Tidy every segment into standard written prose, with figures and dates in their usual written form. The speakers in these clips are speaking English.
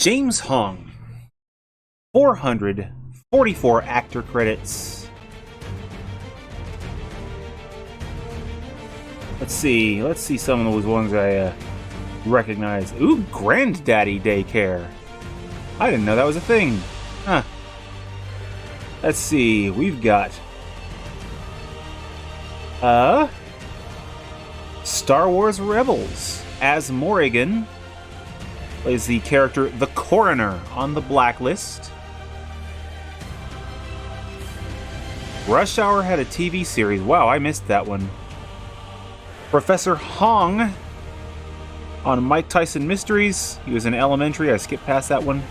James Hong, 444 actor credits. Let's see some of those ones I recognize. Ooh, Granddaddy Daycare. I didn't know that was a thing. Huh. Let's see, we've got Star Wars Rebels as Morrigan plays the character the Coroner on the Blacklist. Rush Hour had a TV series. Wow, I missed that one. Professor Hong on Mike Tyson Mysteries. He was in Elementary. I skipped past that one.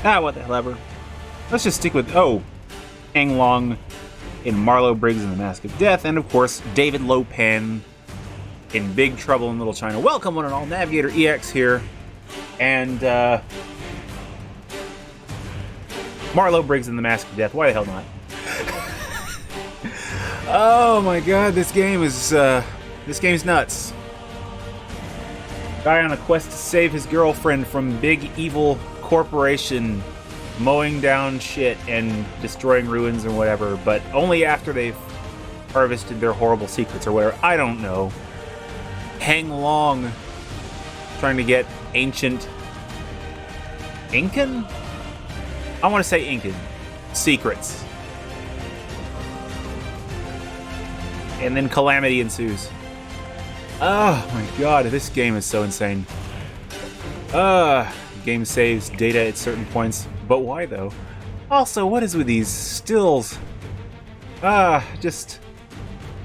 What the hell ever. Let's just stick with, Ang Long in Marlow Briggs and the Mask of Death. And, of course, David Lo Pan in Big Trouble in Little China. Welcome, one and all. NavigatorEX here. And, Marlow Briggs and the Mask of Death. Why the hell not? Oh my god, this game's nuts. Guy on a quest to save his girlfriend from big evil corporation mowing down shit and destroying ruins and whatever, but only after they've harvested their horrible secrets or whatever. I don't know. Hang Long trying to get ancient Incan? I want to say Incan secrets. And then calamity ensues. Oh my god, this game is so insane. Game saves data at certain points, but why though? Also, what is with these stills?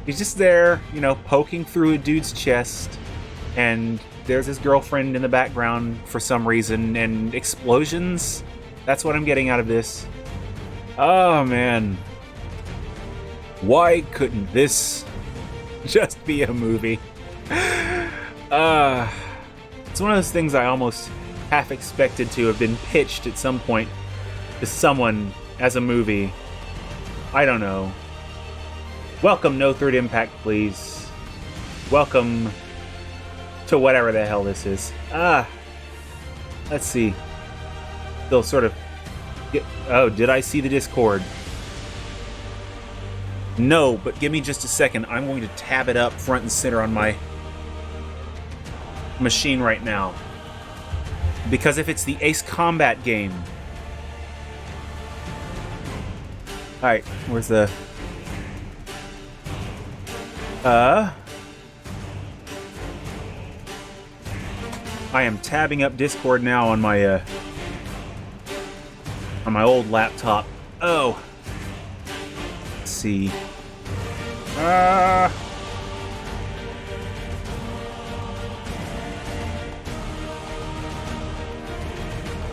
He's just there, poking through a dude's chest, and there's his girlfriend in the background for some reason, and explosions? That's what I'm getting out of this. Oh man. Why couldn't this just be a movie? It's one of those things I almost half expected to have been pitched at some point to someone as a movie. I don't know. Welcome, No Third Impact, please. Welcome to whatever the hell this is. Let's see. They'll sort of get... Oh, did I see the Discord? No, but give me just a second. I'm going to tab it up front and center on my machine right now. Because if it's the Ace Combat game... Alright, where's the... I am tabbing up Discord now on my old laptop. Oh. Let's see.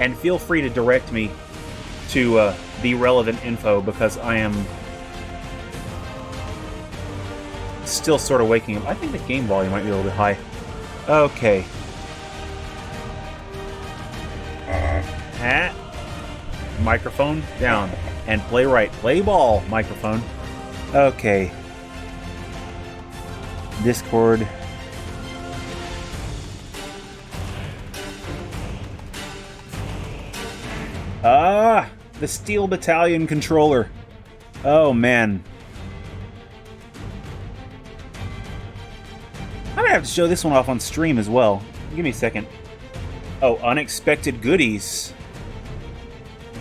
And feel free to direct me to the relevant info, because I am still sort of waking up. I think the game volume might be a little bit high. Okay. Microphone down. And play right. Play ball, microphone. Okay. Discord. The Steel Battalion controller. Oh, man. I'm gonna have to show this one off on stream as well. Give me a second. Oh, unexpected goodies.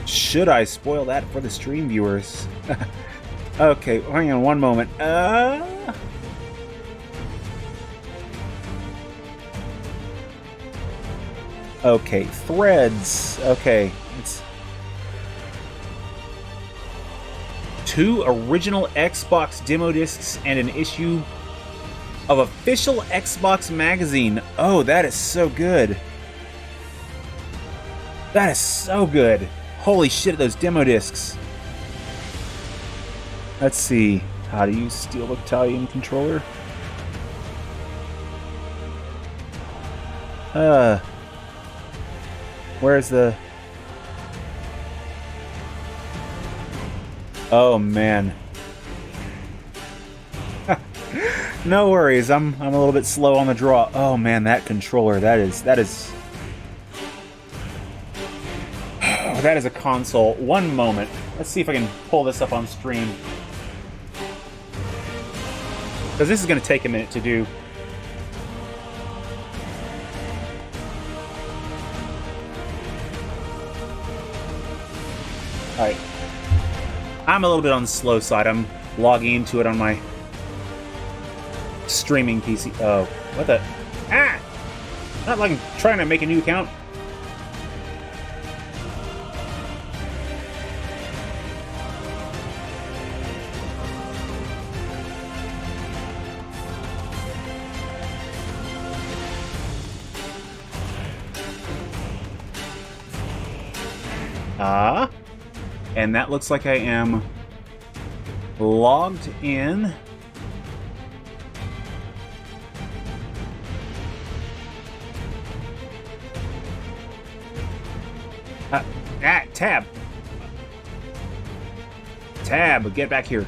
Should I spoil that for the stream viewers? Okay, hang on one moment. Okay, threads. Okay, it's 2 original Xbox demo discs and an issue of official Xbox magazine. Oh, that is so good. That is so good. Holy shit, those demo discs. Let's see. How to use Steel Battalion controller. Where's the... Oh, man. No worries, I'm a little bit slow on the draw. Oh man, that controller, that is that is a console. One moment. Let's see if I can pull this up on stream. Because this is going to take a minute to do. Alright. I'm a little bit on the slow side. I'm logging into it on my streaming PC. Oh, what the? Ah! Not like I'm trying to make a new account. And that looks like I am logged in. Tab. Tab, get back here.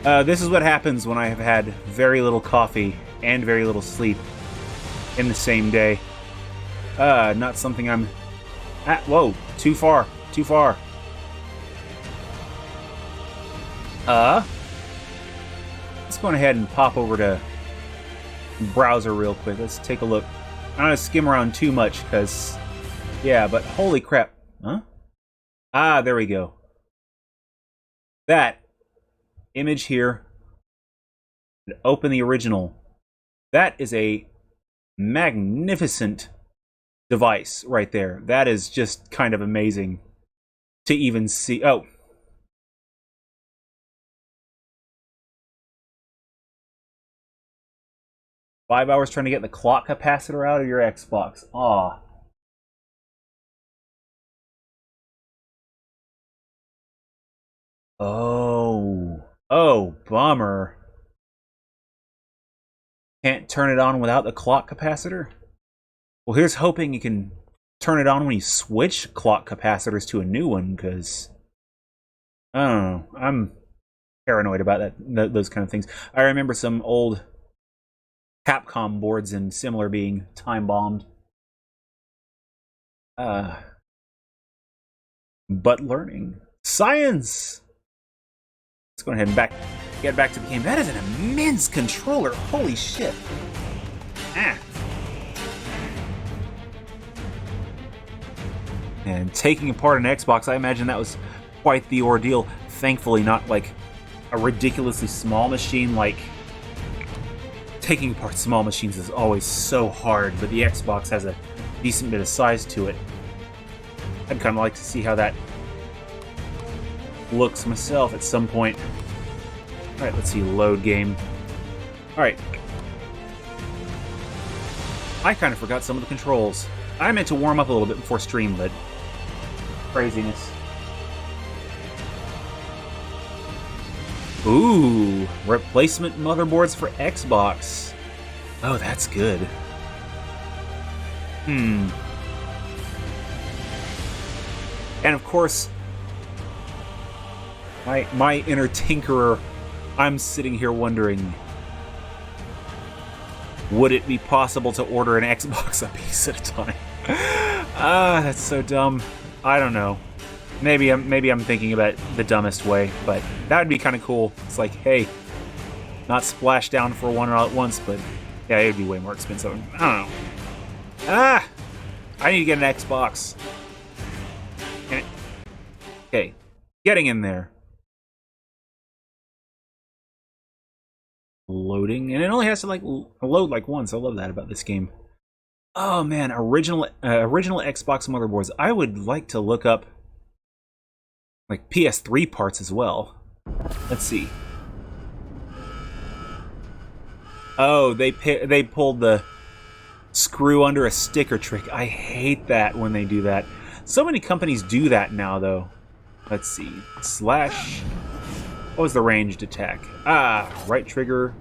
This is what happens when I have had very little coffee and very little sleep in the same day. Not something I'm... whoa, too far. Too far. Let's go ahead and pop over to browser real quick. Let's take a look. I don't want to skim around too much, because... Yeah, but holy crap. Huh? Ah, there we go. That image here. Open the original. That is a magnificent device right there. That is just kind of amazing to even see. Oh. 5 hours trying to get the clock capacitor out of your Xbox. Aw. Oh. Oh, bummer. Can't turn it on without the clock capacitor? Well, here's hoping you can turn it on when you switch clock capacitors to a new one, because I don't know. I'm paranoid about those kind of things. I remember some old Capcom boards and similar being time-bombed. But learning. Science! Let's go ahead and get back to the game. That is an immense controller. Holy shit. Ah. And taking apart an Xbox, I imagine that was quite the ordeal. Thankfully, not like a ridiculously small machine. Like, taking apart small machines is always so hard, but the Xbox has a decent bit of size to it. I'd kind of like to see how that looks myself at some point. Alright, let's see, load game. Alright. I kind of forgot some of the controls. I meant to warm up a little bit before stream, but craziness. Ooh, replacement motherboards for Xbox. Oh, that's good. And of course, my inner tinkerer, I'm sitting here wondering, would it be possible to order an Xbox a piece at a time? That's so dumb. I don't know. Maybe I'm thinking about it the dumbest way, but that would be kind of cool. It's like, hey, not splash down for one all at once, but yeah, it would be way more expensive. I don't know. I need to get an Xbox. Okay, getting in there. Loading, and it only has to like load like once. I love that about this game. Oh man, original Xbox motherboards. I would like to look up like PS3 parts as well. Let's see. Oh, they pulled the screw under a sticker trick. I hate that when they do that. So many companies do that now, though. Let's see. Slash. What was the ranged attack? Right trigger,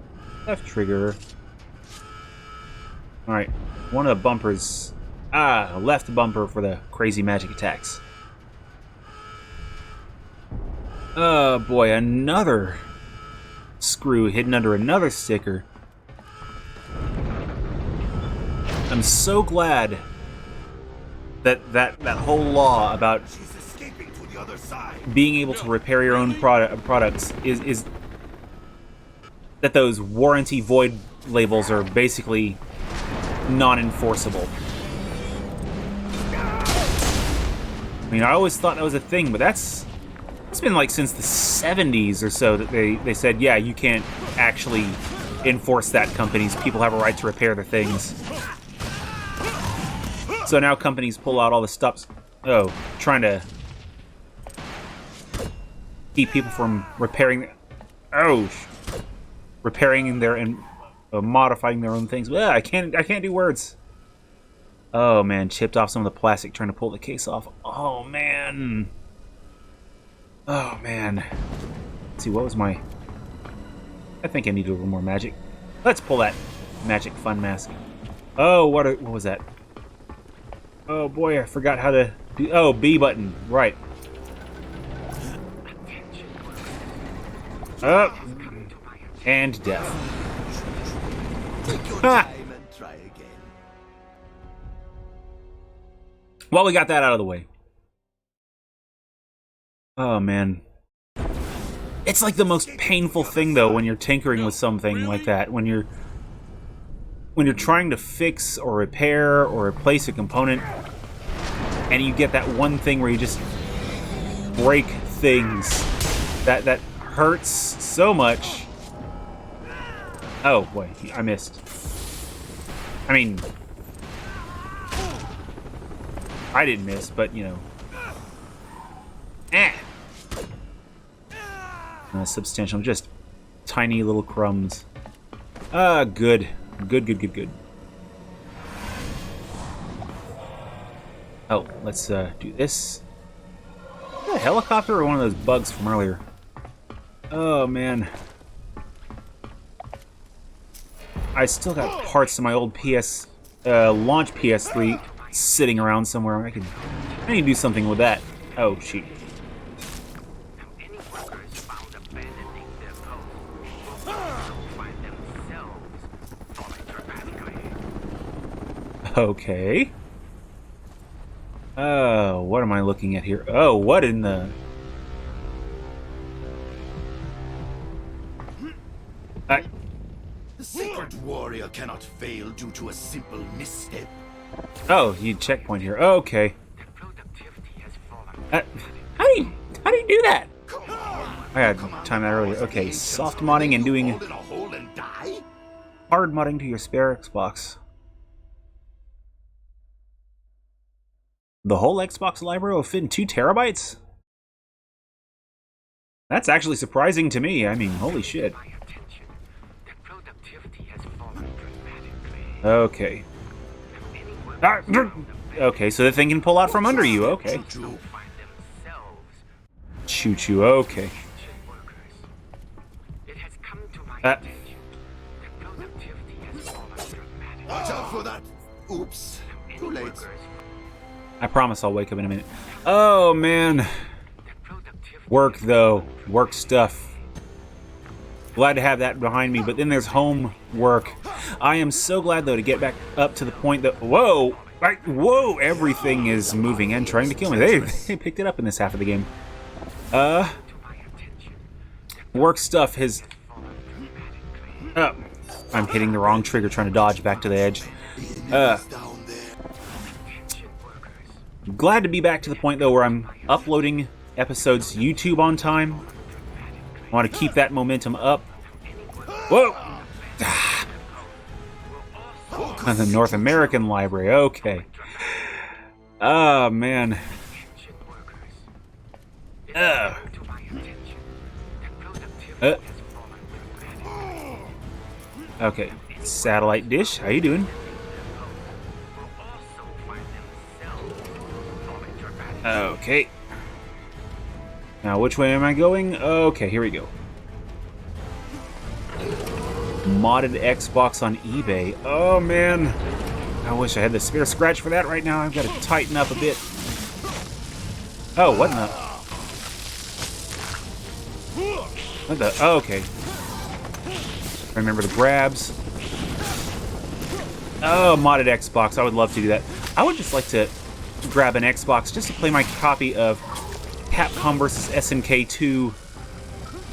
left trigger. Alright, one of the bumpers. Left bumper for the crazy magic attacks. Oh boy, another screw hidden under another sticker. I'm so glad that whole law about being able to repair your own products is that those warranty void labels are basically non-enforceable. I mean, I always thought that was a thing, but it's been like since the 70s or so that they said, yeah, you can't actually enforce that. Companies, people have a right to repair their things. So now companies pull out all the stops, trying to keep people from repairing, repairing their and modifying their own things. Well, I can't do words. Oh man, chipped off some of the plastic trying to pull the case off. Oh man. Oh man. Let's see, what was my... I think I need a little more magic. Let's pull that magic fun mask. Oh, what was that? Oh boy, I forgot how to do... Oh, B button. Right. Up. And death. Ha! Well, we got that out of the way. Oh, man. It's like the most painful thing, though, when you're tinkering with something like that. When you're trying to fix or repair or replace a component, and you get that one thing where you just break things. That hurts so much. Oh, boy, I missed. I mean... I didn't miss, but, you know. Substantial, just tiny little crumbs. Good. Good. Oh, let's do this. Is that a helicopter or one of those bugs from earlier? Oh, man. I still got parts of my old launch PS3 sitting around somewhere. I need to do something with that. Oh, shoot. Okay. Oh, what am I looking at here? Oh, what in the... The sacred warrior cannot fail due to a simple misstep. Oh, you checkpoint here. Okay. How do you do that? I had time that earlier. Okay, soft modding and doing hard modding to your spare Xbox. The whole Xbox library will fit in 2 terabytes? That's actually surprising to me. I mean, holy shit. Okay. Okay, so the thing can pull out from under you. Okay. Choo-choo. Okay. Watch out for that. Oops. Too late. I promise I'll wake up in a minute. Oh, man. Work, though. Work stuff. Glad to have that behind me, but then there's homework. I am so glad, though, to get back up to the point that... Whoa! Whoa! Everything is moving and trying to kill me. They picked it up in this half of the game. Work stuff has... I'm hitting the wrong trigger trying to dodge back to the edge. Glad to be back to the point, though, where I'm uploading episodes to YouTube on time. I want to keep that momentum up. Whoa! The North American Library, okay. Oh, man. Okay, satellite dish, how you doing? Okay. Now, which way am I going? Okay, here we go. Modded Xbox on eBay. Oh, man. I wish I had the spare scratch for that right now. I've got to tighten up a bit. Oh, what in the... What the... Oh, okay. Remember the grabs. Oh, modded Xbox. I would love to do that. I would just like to grab an Xbox just to play my copy of Capcom vs. SNK 2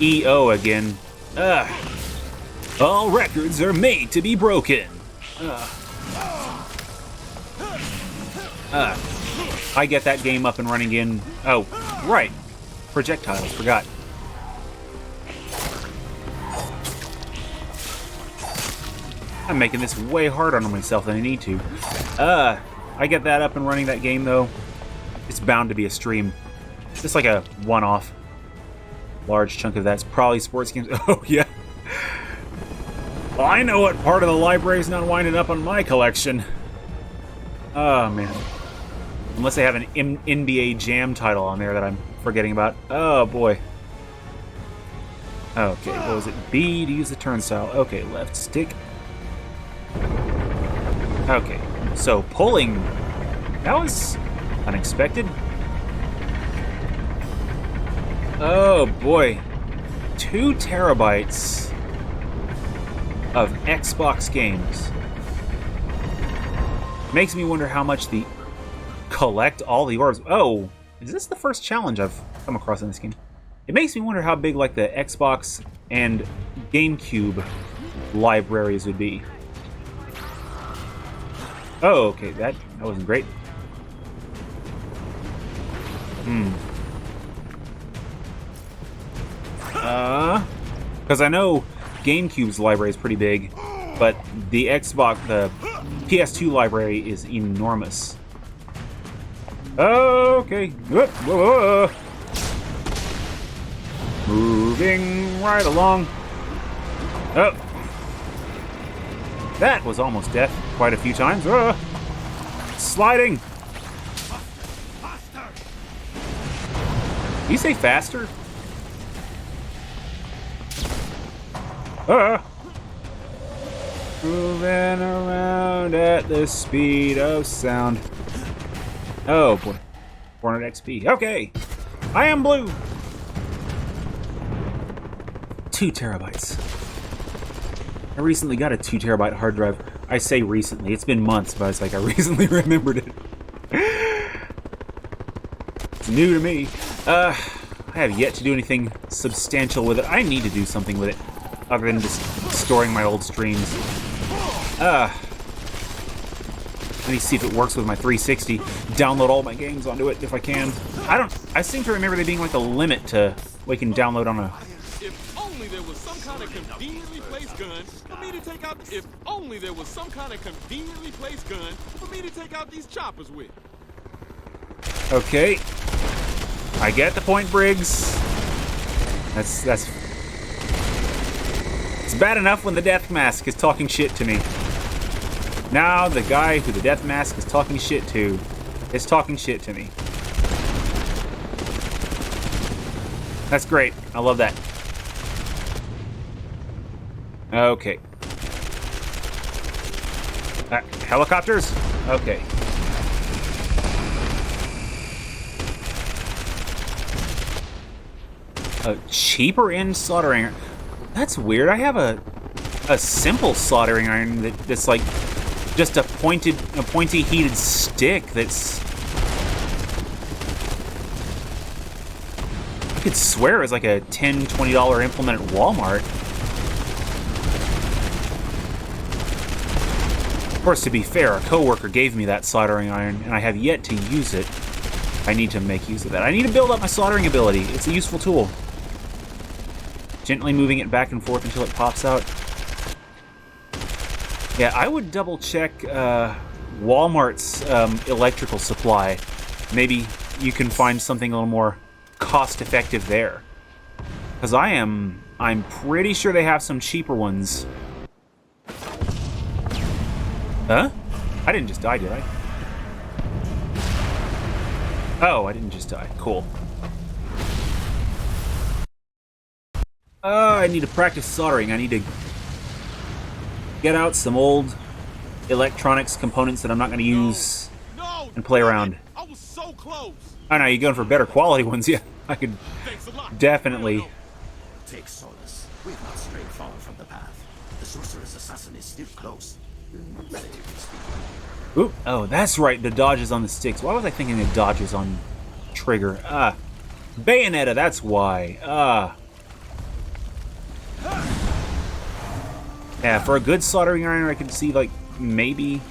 EO again. All records are made to be broken. I get that game up and running in... Oh, right. Projectiles, forgot. I'm making this way harder on myself than I need to. I get that up and running, that game, though. It's bound to be a stream. Just like a one-off. Large chunk of that's probably sports games. Oh, yeah. Well, I know what part of the library's not winding up on my collection. Oh, man. Unless they have an NBA Jam title on there that I'm forgetting about. Oh, boy. Okay, what was it? B to use the turnstile. Okay, left stick. Okay, so pulling. That was unexpected. Oh, boy. 2 terabytes of Xbox games. Makes me wonder how much the collect all the orbs. Oh, is this the first challenge I've come across in this game? It makes me wonder how big like the Xbox and GameCube libraries would be. Oh, okay, that wasn't great. Because I know GameCube's library is pretty big, but the Xbox, the PS2 library is enormous. Okay. Whoop, whoa, whoa. Moving right along. Oh. That was almost death quite a few times. Sliding. You say faster? Moving around at the speed of sound. Oh boy. 400 XP. Okay. I am blue. 2 terabytes. I recently got a 2 terabyte hard drive. I say recently. It's been months, but it's like I recently remembered it. It's new to me. I have yet to do anything substantial with it. I need to do something with it other than just storing my old streams. Let me see if it works with my 360. Download all my games onto it if I can. I seem to remember there being like a limit to what you can download on a... If only there was some kind of conveniently placed gun for me to take out... If only there was some kind of conveniently placed gun for me to take out these choppers with. Okay. I get the point, Briggs. That's... It's bad enough when the death mask is talking shit to me. Now the guy who the death mask is talking shit to is talking shit to me. That's great. I love that. Okay. Helicopters? Okay. A cheaper end soldering iron. That's weird. I have a simple soldering iron that's like just a pointy heated stick that's... I could swear it was like a $10, $20 implement at Walmart. Of course, to be fair, a coworker gave me that soldering iron, and I have yet to use it. I need to make use of that. I need to build up my soldering ability. It's a useful tool. Gently moving it back and forth until it pops out. Yeah, I would double check Walmart's electrical supply. Maybe you can find something a little more cost-effective there. Because I'm pretty sure they have some cheaper ones. Huh? I didn't just die, did I? Oh, I didn't just die. Cool. I need to practice soldering. I need to get out some old electronics components that I'm not going to use and play around. I was so close. I know, you're going for better quality ones. Yeah, I could definitely. Take solace. We've not strayed far from the path. The sorcerer's assassin is still close. Oop. Oh, that's right. The dodge is on the sticks. Why was I thinking the dodge is on trigger? Bayonetta, that's why. Yeah, for a good soldering iron, I could see, like, maybe.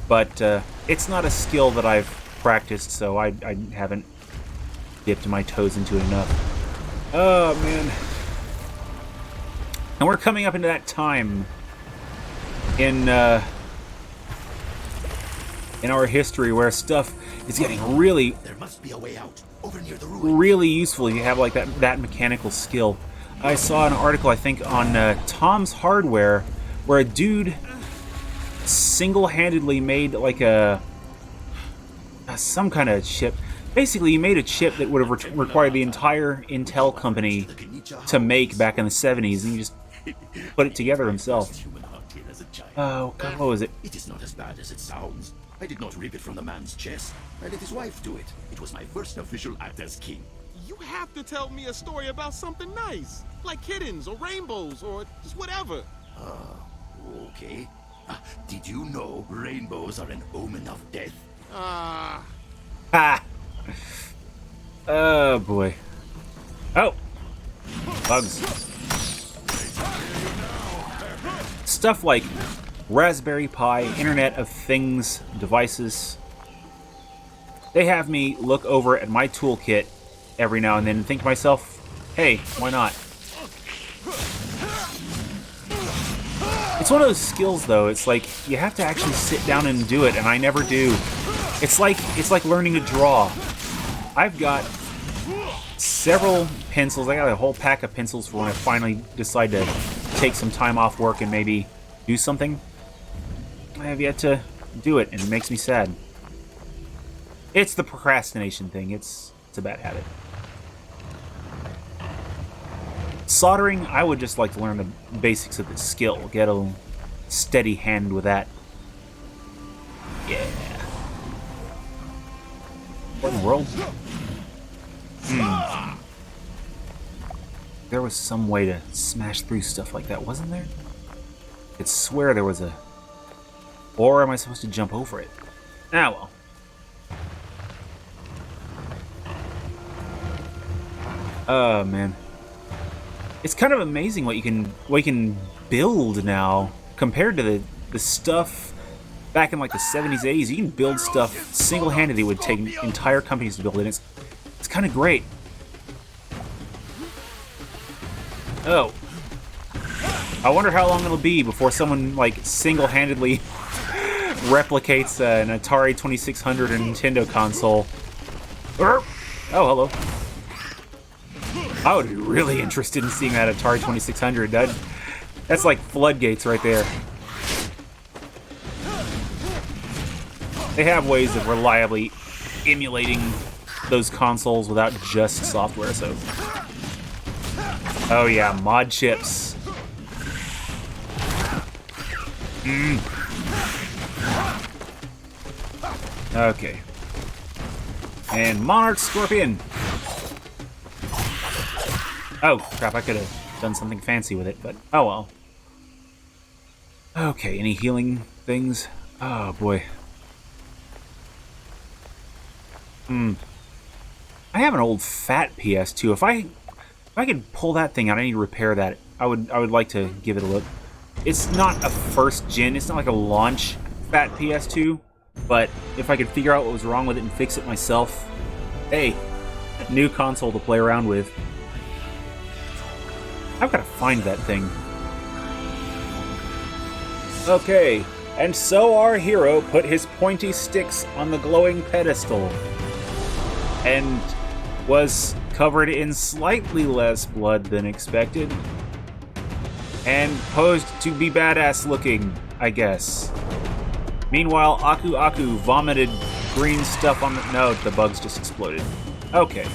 But it's not a skill that I've practiced, so I haven't dipped my toes into it enough. Oh, man. And we're coming up into that time in our history where stuff is getting really, There must be a way out. Over near the ruin. really useful if you have like that mechanical skill. I saw an article, I think, on Tom's Hardware, where a dude single-handedly made like some kind of chip. Basically, he made a chip that would have required the entire Intel company to make back in the 70s, and he just put it together himself. Oh, God, what was it? It is not as bad as it sounds. I did not rip it from the man's chest. I let his wife do it. It was my first official act as king. You have to tell me a story about something nice, like kittens or rainbows or just whatever. Okay. Did you know rainbows are an omen of death? Ah. Ha! Oh, boy. Oh! Bugs. Stuff like Raspberry Pi, Internet of Things devices. They have me look over at my toolkit every now and then and think to myself, hey, why not? It's one of those skills, though. It's like you have to actually sit down and do it, and I never do. It's like learning to draw. I've got several pencils. I got a whole pack of pencils for when I finally decide to take some time off work and maybe do something. I have yet to do it, and it makes me sad. It's the procrastination thing. It's a bad habit. Soldering, I would just like to learn the basics of the skill. Get a steady hand with that. Yeah. What in the world? There was some way to smash through stuff like that, wasn't there? I could swear there was a... Or am I supposed to jump over it? Ah, well. Oh, man. It's kind of amazing what you can build now compared to the stuff back in like the 70s, 80s. You can build stuff single-handedly. It would take entire companies to build it. It's kind of great. Oh. I wonder how long it'll be before someone like single-handedly replicates an Atari 2600 and Nintendo console. Oh, hello. I would be really interested in seeing that Atari 2600. That's like floodgates right there. They have ways of reliably emulating those consoles without just software, so... Oh yeah, mod chips. Okay. And Monarch Scorpion. Oh, crap, I could have done something fancy with it, but oh well. Okay, any healing things? Oh, boy. I have an old fat PS2. If I could pull that thing out, I need to repair that. I would like to give it a look. It's not a first gen, it's not like a launch fat PS2, but if I could figure out what was wrong with it and fix it myself, hey, new console to play around with. I've got to find that thing. Okay, and so our hero put his pointy sticks on the glowing pedestal and was covered in slightly less blood than expected and posed to be badass looking, I guess. Meanwhile, Aku Aku vomited green stuff on the... No, the bugs just exploded. Okay.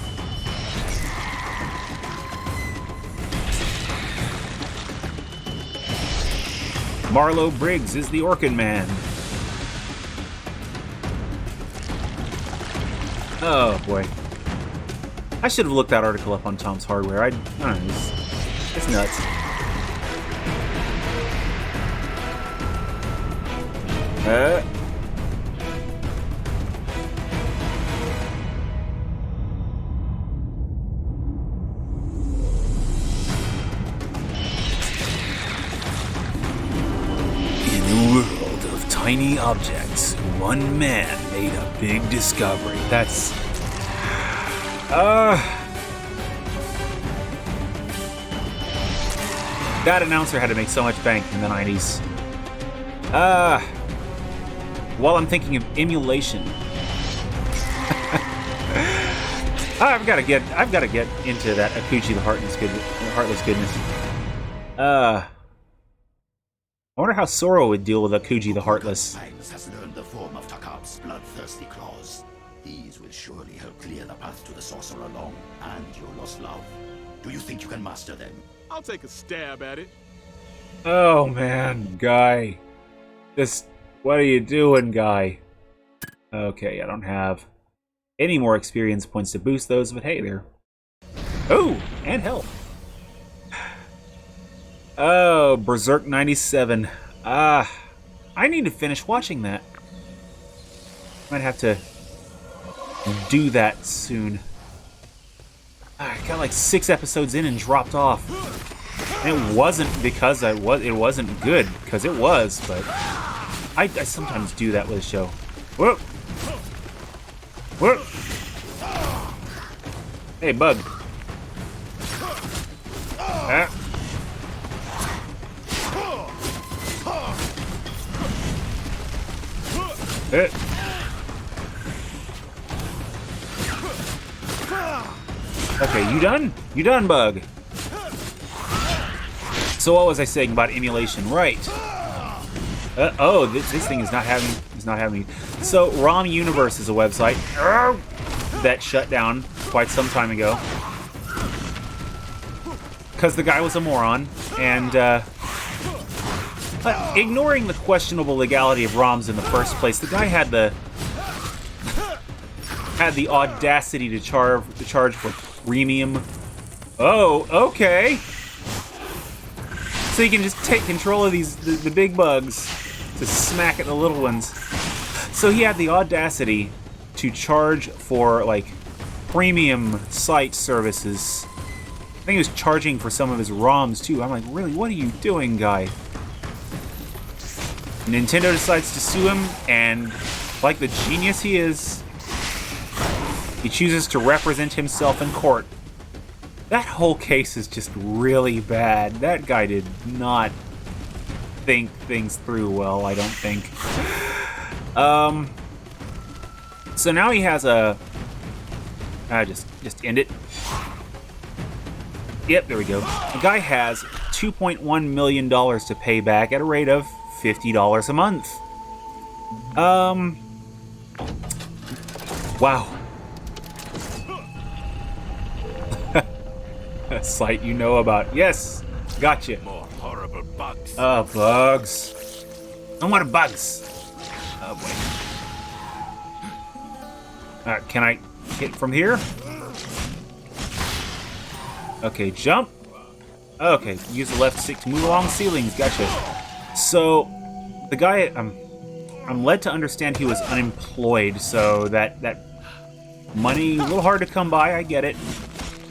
Marlow Briggs is the Orkin Man. Oh, boy. I should have looked that article up on Tom's Hardware. I don't know, it's nuts. In a world of tiny objects, one man made a big discovery. That's... That announcer had to make so much bank in the 90s. While I'm thinking of emulation. I've got to get into that Akuji the Heartless goodness. I wonder how Sora would deal with Akuji the Heartless. Times has learned the form of Takab's bloodthirsty claws. These will surely help clear the path to the Sorcerer Long and your lost love. Do you think you can master them? I'll take a stab at it. Oh man, Guy. What are you doing, Guy? Okay, I don't have any more experience points to boost those, but hey there. Oh, and health. Oh, Berserk 97. I need to finish watching that. Might have to do that soon. I got like 6 episodes in and dropped off. And it wasn't because it wasn't good, because it was, but I sometimes do that with a show. Whoop! Whoop! Hey, bug. Ah. Okay, you done? You done, bug? So what was I saying about emulation? Right. Oh, this thing is not having me. So ROM Universe is a website that shut down quite some time ago because the guy was a moron, and ignoring the questionable legality of ROMs in the first place, the guy had the audacity to charge for premium. Oh, okay. So you can just take control of the big bugs to smack at the little ones. So he had the audacity to charge for like premium site services. I think he was charging for some of his ROMs too. I'm like, really, what are you doing, guy? Nintendo decides to sue him, and like the genius he is, he chooses to represent himself in court. That whole case is just really bad. That guy did not think things through well, I don't think. So now he has a... just end it. Yep, there we go. The guy has $2.1 million to pay back at a rate of $50 a month. Wow. A site you know about. Yes, gotcha. More horrible bugs. Bugs. I want bugs. Oh boy. Can I hit from here? Okay, jump. Okay, use the left stick to move along ceilings. Gotcha. So, the guy, I'm led to understand he was unemployed, so that money, a little hard to come by, I get it.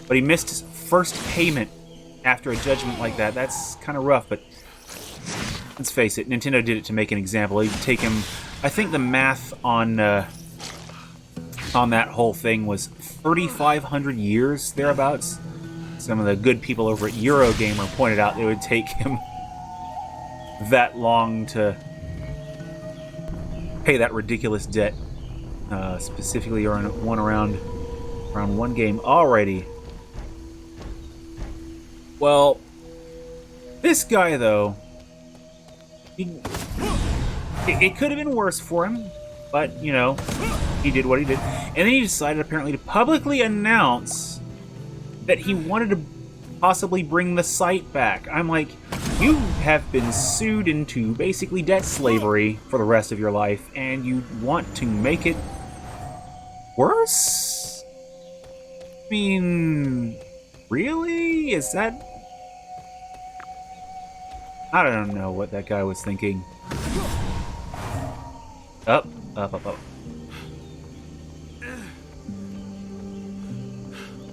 But he missed his first payment after a judgment like that. That's kind of rough, but let's face it, Nintendo did it to make an example. It'd take him, I think the math on that whole thing was 3,500 years, thereabouts. Some of the good people over at Eurogamer pointed out it would take him that long to pay that ridiculous debt. Specifically around one game. Alrighty. Well, this guy, though, it could have been worse for him, but, you know, he did what he did. And then he decided, apparently, to publicly announce that he wanted to possibly bring the site back. I'm like, you have been sued into basically debt slavery for the rest of your life, and you want to make it worse? I mean, really? Is that... I don't know what that guy was thinking. Up, up, up, up.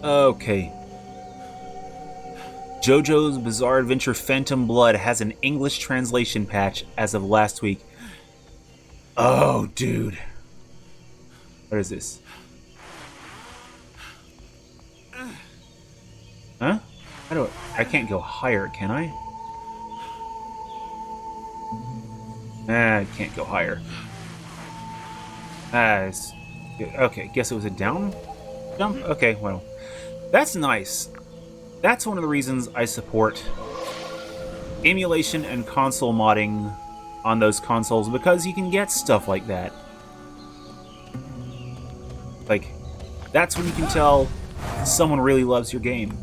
Okay. JoJo's Bizarre Adventure Phantom Blood has an English translation patch as of last week. Oh, dude. What is this? Huh? How do I can't go higher, can I? I can't go higher. Okay, guess it was a down jump? Okay, well. That's nice. That's one of the reasons I support emulation and console modding on those consoles, because you can get stuff like that. Like, that's when you can tell someone really loves your game.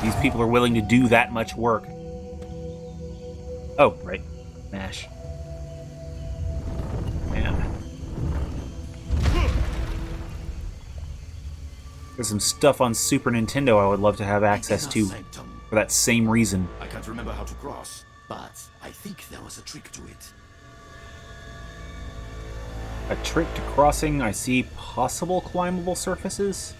These people are willing to do that much work. Oh, right. Mash. Man. There's some stuff on Super Nintendo I would love to have access to for that same reason. I can't remember how to cross, but I think there was a trick to it. A trick to crossing. I see possible climbable surfaces.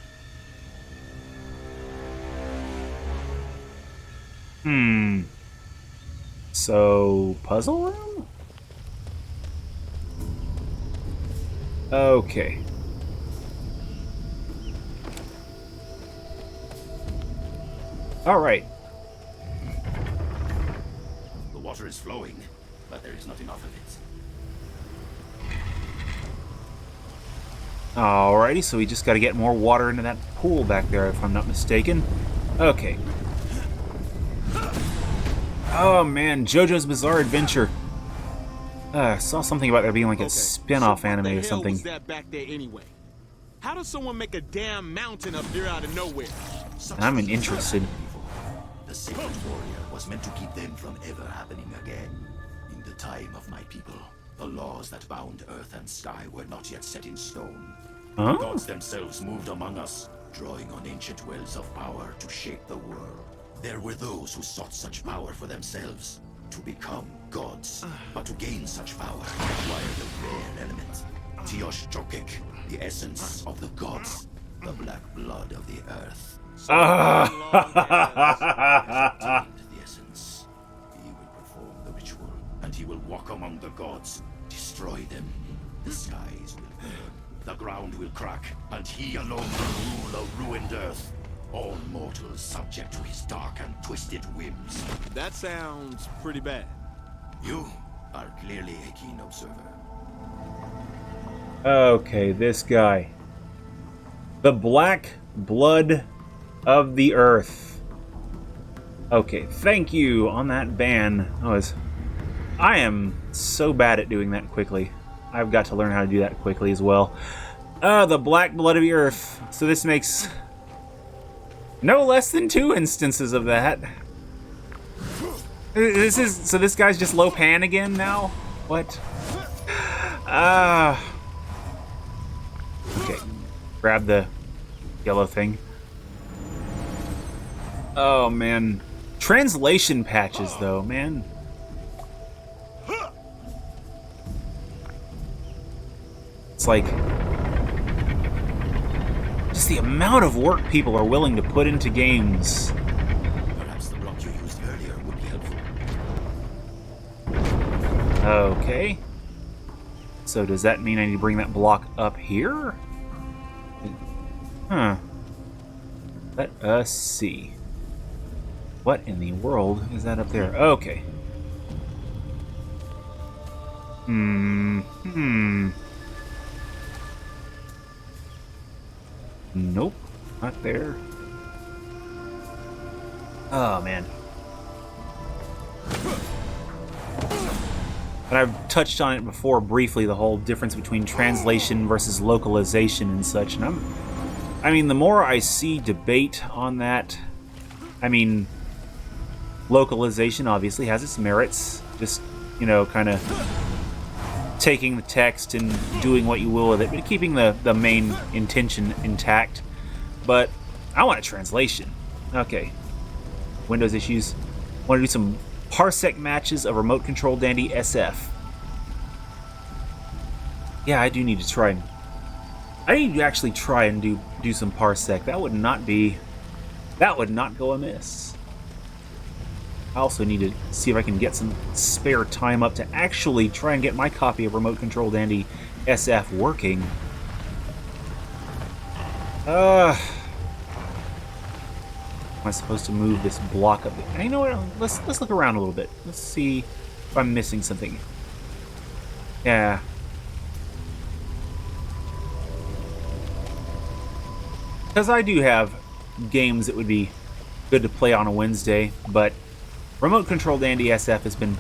So, puzzle room? Okay. Alright. The water is flowing, but there is not enough of it. Alrighty, so we just gotta get more water into that pool back there, if I'm not mistaken. Okay. Oh man, JoJo's Bizarre Adventure. I saw something about there being like a spin-off anime or something. What the hell was that back there anyway? How does someone make a damn mountain up there out of nowhere? I'm interested. The sacred warrior was meant to keep them from ever happening again. In the time of my people, the laws that bound earth and sky were not yet set in stone. Huh? The gods themselves moved among us, drawing on ancient wells of power to shape the world. There were those who sought such power for themselves, to become gods. But to gain such power required a rare element. Tiosh Chokek, the essence of the gods, the black blood of the earth. The essence. He will perform the ritual, and he will walk among the gods, destroy them. The skies will burn, the ground will crack, and he alone will rule a ruined earth. All mortals subject to his dark and twisted whims. That sounds pretty bad. You are clearly a keen observer. Okay, this guy. The black blood of the earth. Okay, thank you on that ban. I am so bad at doing that quickly. I've got to learn how to do that quickly as well. The black blood of the earth. So this makes no less than 2 instances of that. So this guy's just low pan again now? What? Okay. Grab the yellow thing. Oh man. Translation patches though, man. It's like just the amount of work people are willing to put into games. Perhaps the block you used earlier would be helpful. Okay. So does that mean I need to bring that block up here? Huh. Let us see. What in the world is that up there? Okay. Nope, not there. Oh, man. And I've touched on it before briefly, the whole difference between translation versus localization and such. And I mean, the more I see debate on that, I mean, localization obviously has its merits. Just, you know, kind of taking the text and doing what you will with it, but keeping the main intention intact. But I want a translation. Okay. Windows issues. Want to do some parsec matches of Remote Control Dandy SF. Yeah, I do need to try and... I need to actually try and do some parsec. That would not go amiss. I also need to see if I can get some spare time up to actually try and get my copy of Remote Control Dandy SF working. Am I supposed to move this block up? And you know what? Let's look around a little bit. Let's see if I'm missing something. Yeah. Because I do have games that would be good to play on a Wednesday, but Remote Control Dandy SF has been...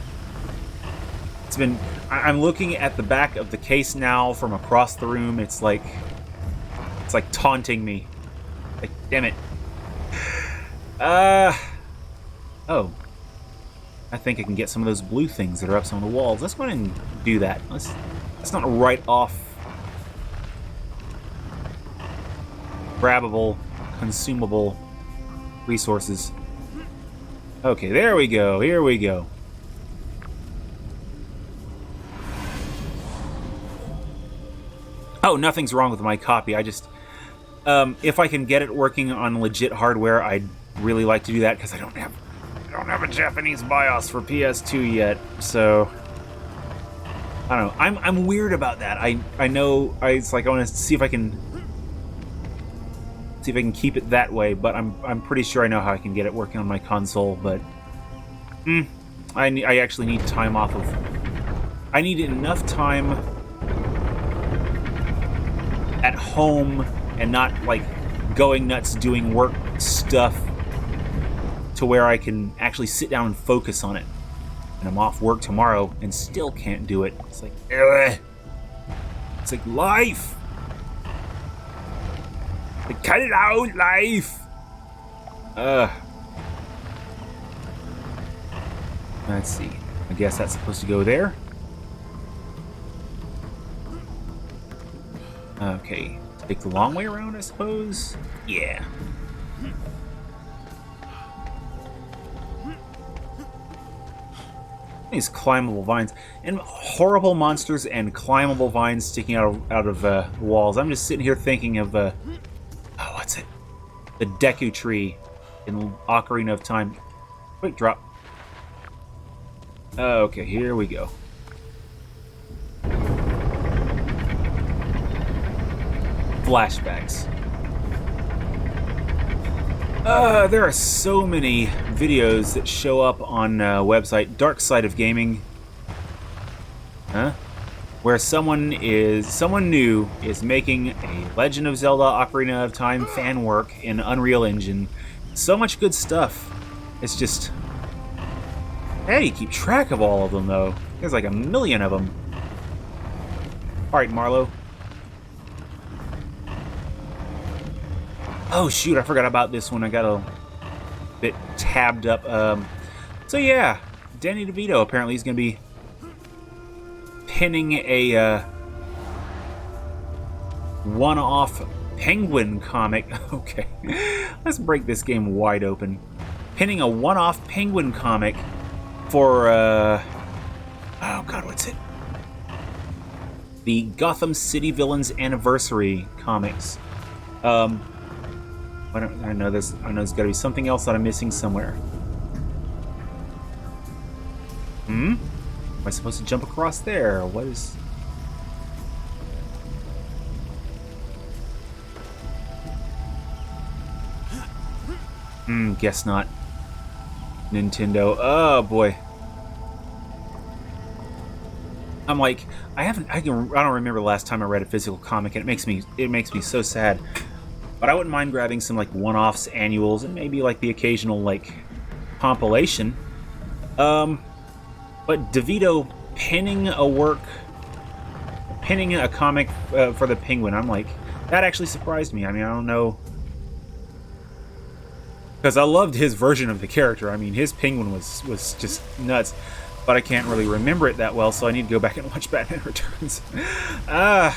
I'm looking at the back of the case now from across the room. It's like taunting me. Like, damn it. Oh. I think I can get some of those blue things that are up on the walls. Let's go ahead and do that. Let's not write off grabbable, consumable resources. Okay, there we go. Here we go. Oh, nothing's wrong with my copy. I just... if I can get it working on legit hardware, I'd really like to do that, because I don't have a Japanese BIOS for PS2 yet, so... I don't know. I'm weird about that. I know... It's like I want to see if I can keep it that way, but I'm pretty sure I know how I can get it working on my console, but I actually need time off of... I need enough time at home and not, like, going nuts doing work stuff to where I can actually sit down and focus on it. And I'm off work tomorrow and still can't do it. It's like, ugh. It's like life! Like, cut it out, life! Let's see. I guess that's supposed to go there. Okay. Take the long way around, I suppose? Yeah. These climbable vines. And horrible monsters and climbable vines sticking out of walls. I'm just sitting here thinking of... oh, what's it? The Deku Tree in Ocarina of Time. Quick drop. Okay, here we go. Flashbacks. There are so many videos that show up on website Dark Side of Gaming, where someone new is making a Legend of Zelda Ocarina of Time fan work in Unreal Engine. So much good stuff. It's just, how do you keep track of all of them, though? There's like a million of them. All right, Marlow. Oh shoot, I forgot about this one. I got a bit tabbed up. So yeah, Danny DeVito apparently is going to be pinning a one-off Penguin comic. Okay, let's break this game wide open. Pinning a one-off Penguin comic for, oh god, what's it? The Gotham City Villains Anniversary comics. I know there's got to be something else that I'm missing somewhere. Am I supposed to jump across there? What is... Guess not. Nintendo. Oh boy. I'm like, I don't remember the last time I read a physical comic, and it makes me so sad. But I wouldn't mind grabbing some like one-offs, annuals, and maybe like the occasional like compilation. But DeVito pinning a comic for the Penguin, I'm like, that actually surprised me. I mean, I don't know, because I loved his version of the character. I mean, his Penguin was just nuts. But I can't really remember it that well, so I need to go back and watch Batman Returns. What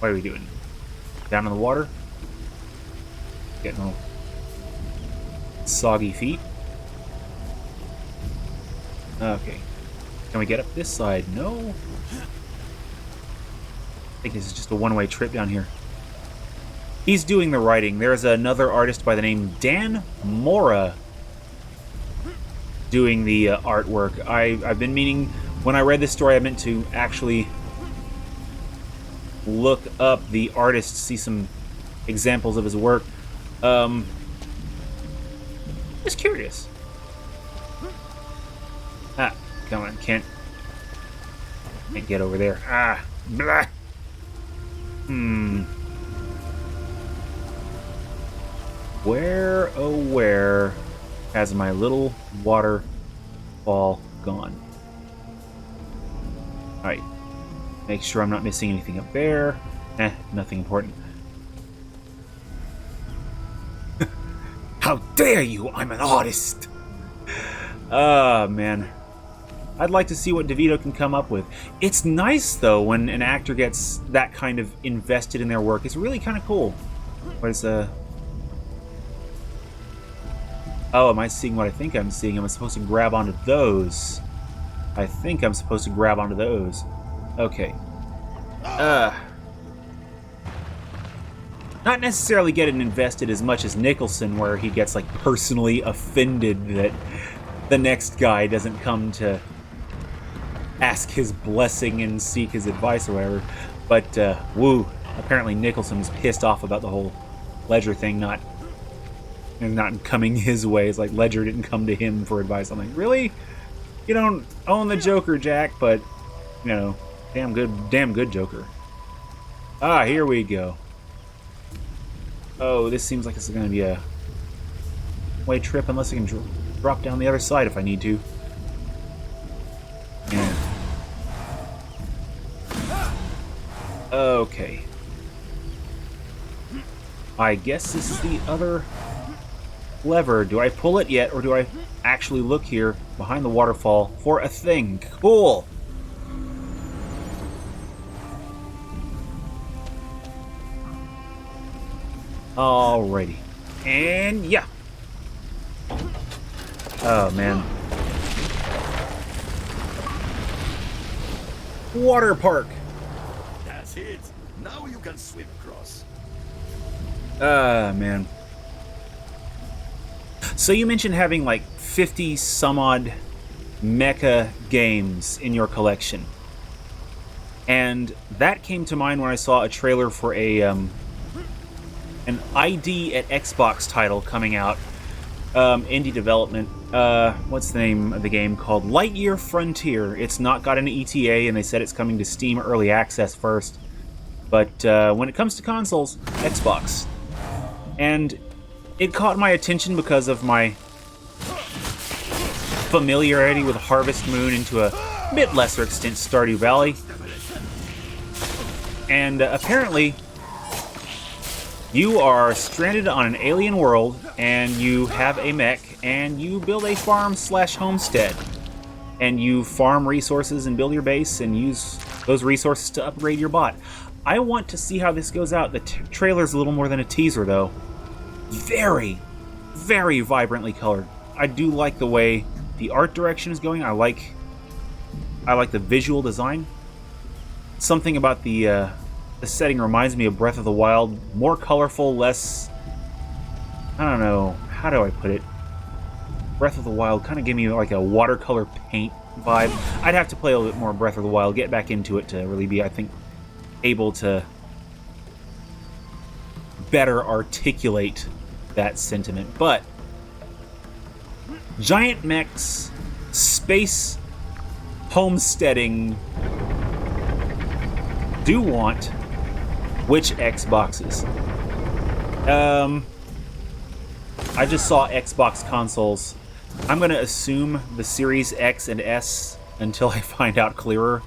are we doing? Down in the water? Getting all soggy feet. Okay. Can we get up this side? No. think this is just a one-way trip down here. He's doing the writing. There's another artist by the name Dan Mora doing the artwork. I've been meaning, when I read this story, I meant to actually look up the artist, see some examples of his work. Just curious. Ah, come on, can't get over there. Ah, blah. Where, oh where, has my little waterfall gone? Alright. Make sure I'm not missing anything up there. Nothing important. How dare you! I'm an artist! Ah, man. I'd like to see what DeVito can come up with. It's nice, though, when an actor gets that kind of invested in their work. It's really kind of cool. What is, Oh, am I seeing what I think I'm seeing? Am I supposed to grab onto those? I think I'm supposed to grab onto those. Okay. Not necessarily getting invested as much as Nicholson, where he gets, like, personally offended that the next guy doesn't come to ask his blessing and seek his advice or whatever. But, woo. Apparently Nicholson was pissed off about the whole Ledger thing not coming his way. It's like Ledger didn't come to him for advice. I'm like, really? You don't own the Joker, Jack, but, you know, damn good Joker. Ah, here we go. Oh, this seems like this is going to be a way trip, unless I can drop down the other side if I need to. Yeah. Okay. I guess this is the other lever. Do I pull it yet, or do I actually look here behind the waterfall for a thing? Cool! Alrighty. And yeah. Oh, man. Water park! That's it. Now you can swim across. Man. So you mentioned having like 50 some odd mecha games in your collection. And that came to mind when I saw a trailer for an ID at Xbox title coming out. Indie development. What's the name of the game called? Lightyear Frontier. It's not got an ETA, and they said it's coming to Steam Early Access first. But when it comes to consoles, Xbox. And it caught my attention because of my familiarity with Harvest Moon, and to a bit lesser extent Stardew Valley. And apparently you are stranded on an alien world, and you have a mech, and you build a farm/homestead. And you farm resources and build your base and use those resources to upgrade your bot. I want to see how this goes out. The trailer's a little more than a teaser, though. Very, very vibrantly colored. I do like the way the art direction is going. I like the visual design. Something about the setting reminds me of Breath of the Wild. More colorful, less... I don't know. How do I put it? Breath of the Wild kind of gave me like a watercolor paint vibe. I'd have to play a little bit more Breath of the Wild, get back into it to really be, I think, able to better articulate that sentiment. But giant mechs, space, homesteading, do want which Xboxes? I just saw Xbox consoles. I'm going to assume the Series X and S until I find out clearer.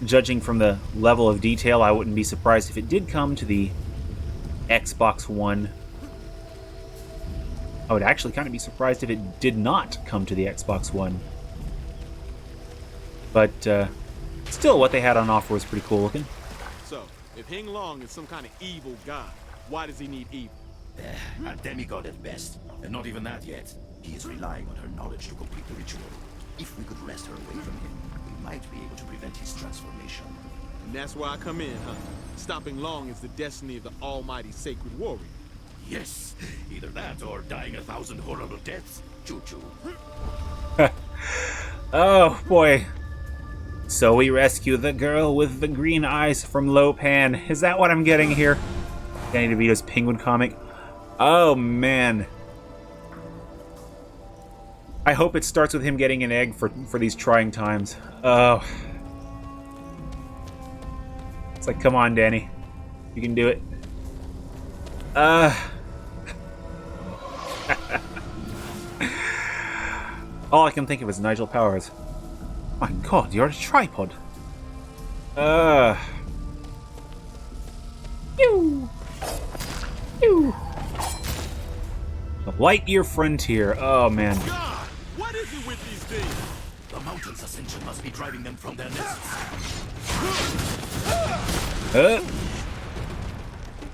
Judging from the level of detail, I wouldn't be surprised if it did come to the Xbox One. I would actually kind of be surprised if it did not come to the Xbox One. But still, what they had on offer was pretty cool looking. So, if Hing Long is some kind of evil god, why does he need evil? A demigod at best, and not even that yet. He is relying on her knowledge to complete the ritual. If we could wrest her away from him, we might be able to prevent his transformation. And that's where I come in, huh? Stopping long is the destiny of the almighty sacred warrior. Yes, either that or dying 1,000 horrible deaths. Choo-choo. Oh, boy. So we rescue the girl with the green eyes from Lopan. Is that what I'm getting here? Danny DeVito's Penguin comic. Oh, man. I hope it starts with him getting an egg for these trying times. Oh. It's like, come on, Danny. You can do it. All I can think of is Nigel Powers. My god, you're a tripod. Pew! Pew! The Lightyear Frontier. Oh, man. God, what is it with these things? The mountain's ascension must be driving them from their nests.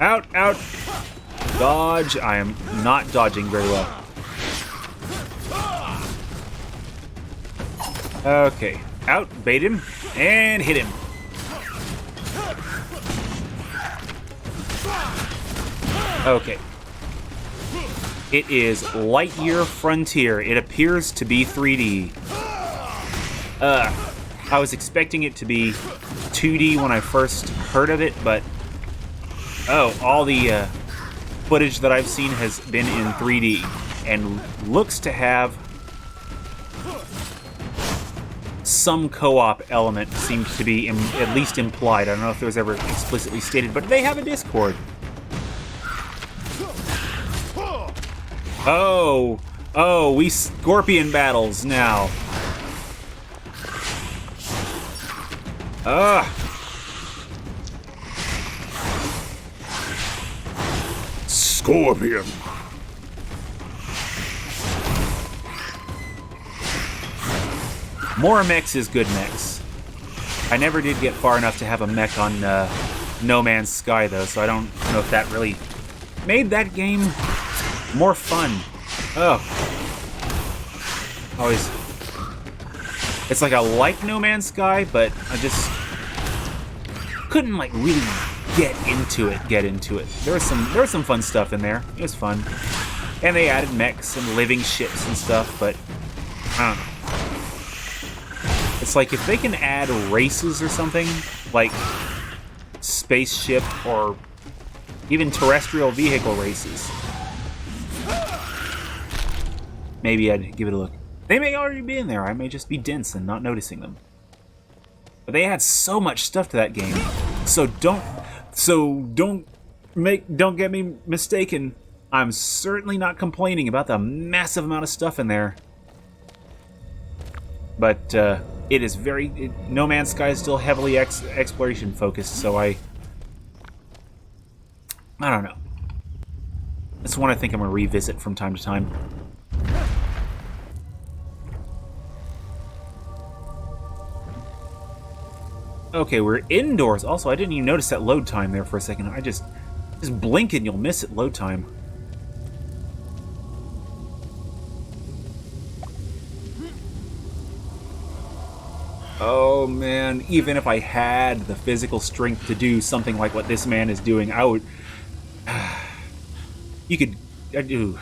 Out, out. Dodge. I am not dodging very well. Okay. Out, bait him, and hit him. Okay. It is Lightyear Frontier. It appears to be 3D. I was expecting it to be 2D when I first heard of it, but all the footage that I've seen has been in 3D and looks to have some co-op element. Seems to be at least implied. I don't know if it was ever explicitly stated, but they have a Discord. Oh, we scorpion battles now. Scorpion. More mechs is good mechs. I never did get far enough to have a mech on No Man's Sky, though, so I don't know if that really made that game more fun. Oh. Always. It's like I like No Man's Sky, but I just couldn't, like, really get into it. There was some fun stuff in there. It was fun. And they added mechs and living ships and stuff, but I don't know. It's like if they can add races or something, like spaceship or even terrestrial vehicle races, maybe I'd give it a look. They may already be in there. I may just be dense and not noticing them. But they add so much stuff to that game. So don't get me mistaken. I'm certainly not complaining about the massive amount of stuff in there. But it is No Man's Sky is still heavily exploration focused, so I don't know. It's one I think I'm going to revisit from time to time. Okay, we're indoors. Also, I didn't even notice that load time there for a second. I just blink and you'll miss it load time. Oh man, even if I had the physical strength to do something like what this man is doing, I would... I do.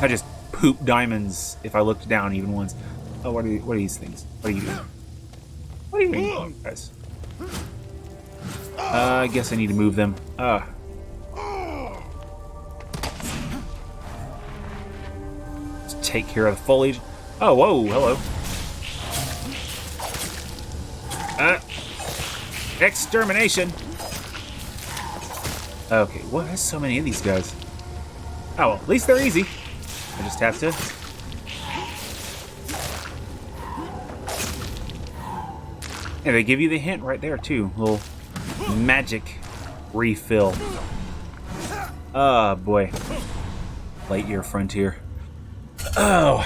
I just poop diamonds if I looked down even once. Oh, what are these things? What are you doing? What are you doing, guys? I guess I need to move them. Take care of the foliage. Oh, whoa, hello. Extermination. Okay, what? There's so many of these guys. Oh, well, at least they're easy. I just have to... Yeah, they give you the hint right there, too. Little magic refill. Oh, boy. Lightyear Frontier. Oh.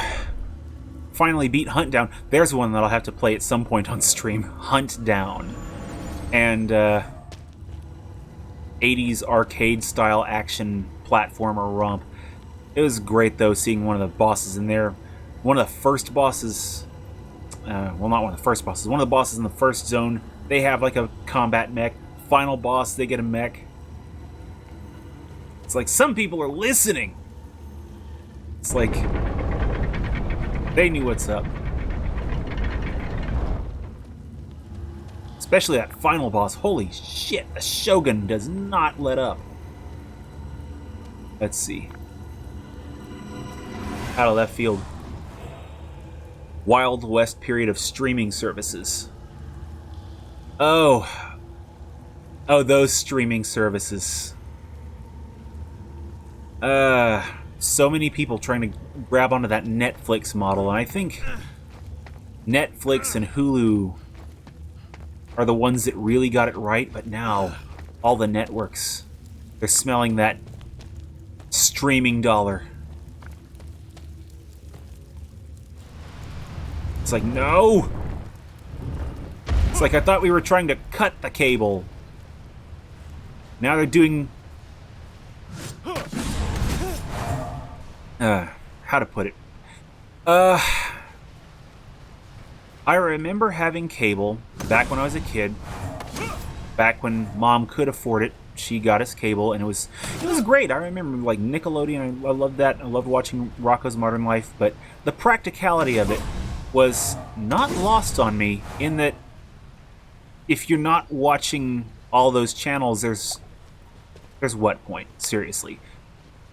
Finally beat Hunt Down. There's one that I'll have to play at some point on stream. Hunt Down. And, 80s arcade-style action platformer romp. It was great, though, seeing one of the bosses in there one of the first bosses, well, not one of the first bosses, one of the bosses in the first zone, they have like a combat mech. Final boss, they get a mech. It's like some people are listening. It's like they knew what's up. Especially that final boss. Holy shit, the Shogun does not let up. Let's see. Out of left field. Wild West period of streaming services. Oh, those streaming services. So many people trying to grab onto that Netflix model, and I think Netflix and Hulu are the ones that really got it right, but now all the networks, they're smelling that streaming dollar. It's like, no! It's like I thought we were trying to cut the cable. Now they're doing... how to put it? I remember having cable back when I was a kid. Back when Mom could afford it, she got us cable, and it was great. I remember like Nickelodeon. I loved that. I loved watching Rocko's Modern Life. But the practicality of it was not lost on me. In that, if you're not watching all those channels, there's what point? Seriously.